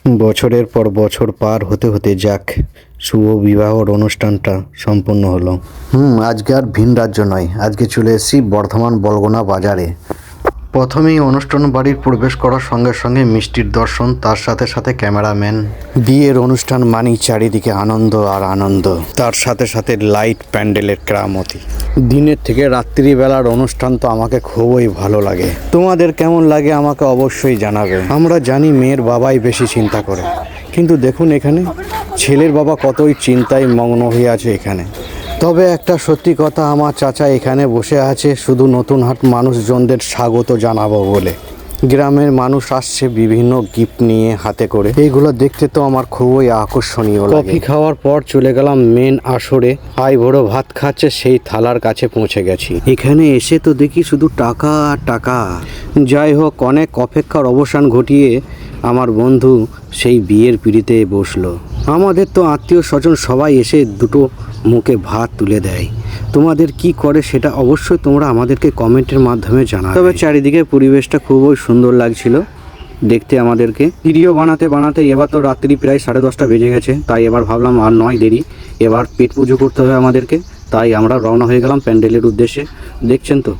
বছরের পর বছর পার হতে হতে যাক শুভ বিবাহর অনুষ্ঠানটা সম্পূর্ণ হলো। আজকে আর ভিন রাজ্য নয়, আজকে চলে এসেছি বর্ধমান বলগোনা বাজারে। প্রথমেই অনুষ্ঠান বাড়ির প্রবেশ করার সঙ্গে সঙ্গে মিষ্টির দর্শন, তার সাথে সাথে ক্যামেরাম্যান। বিয়ের অনুষ্ঠান মানেই চারিদিকে আনন্দ আর আনন্দ, তার সাথে সাথে লাইট, প্যান্ডেলের কেরামতি। দিনের থেকে রাত্রিবেলার অনুষ্ঠান তো আমাকে খুবই ভালো লাগে। তোমাদের কেমন লাগে আমাকে অবশ্যই জানাবে। আমরা জানি মেয়ের বাবাই বেশি চিন্তা করে, কিন্তু দেখুন এখানে ছেলের বাবা কতই চিন্তায় মগ্ন হয়ে আছে এখানে। তবে একটা সত্যি কথা, আমার চাচা এখানে বসে আছে শুধু নতুন হাট মানুষজনদের স্বাগত জানাবো বলে। গ্রামের মানুষ আসছে বিভিন্ন গিফট নিয়ে হাতে করে, এইগুলো দেখতে তো আমার খুবই আকর্ষণীয় লাগে। কফি খাওয়ার পর চলে গেলাম মেন আসরে। আই বড় ভাত খাচ্ছে সেই থালার কাছে পৌঁছে গেছি। এখানে এসে তো দেখি শুধু টাকা আর টাকা। যাই হোক, অনেক অপেক্ষার অবসান ঘটিয়ে আমার বন্ধু সেই বিয়ের পিঁড়িতে বসলো। আমাদের তো আত্মীয় স্বজন সবাই এসে দুটো মুখে ভাত তুলে দেয়। তোমাদের কি করে সেটা অবশ্যই তোমরা আমাদেরকে কমেন্টের মাধ্যমে জানাবে। তবে চারিদিকে পরিবেশটা খুবই সুন্দর লাগছিল দেখতে আমাদেরকে। ভিডিও বানাতে বানাতে এবার তো রাত্রি প্রায় 10:30 বেজে গেছে, তাই এবার ভাবলাম আর নয় দেরি, এবার পেট পুজো করতে হবে আমাদেরকে। তাই আমরা রওনা হয়ে গেলাম প্যান্ডেলের উদ্দেশ্যে। দেখছেন তো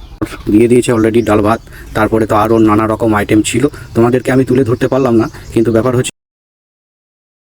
দিয়ে দিয়েছে অলরেডি ডাল ভাত, তারপরে তো আরও নানা রকম আইটেম ছিল, তোমাদেরকে আমি তুলে ধরতে পারলাম না। কিন্তু ব্যাপার হচ্ছে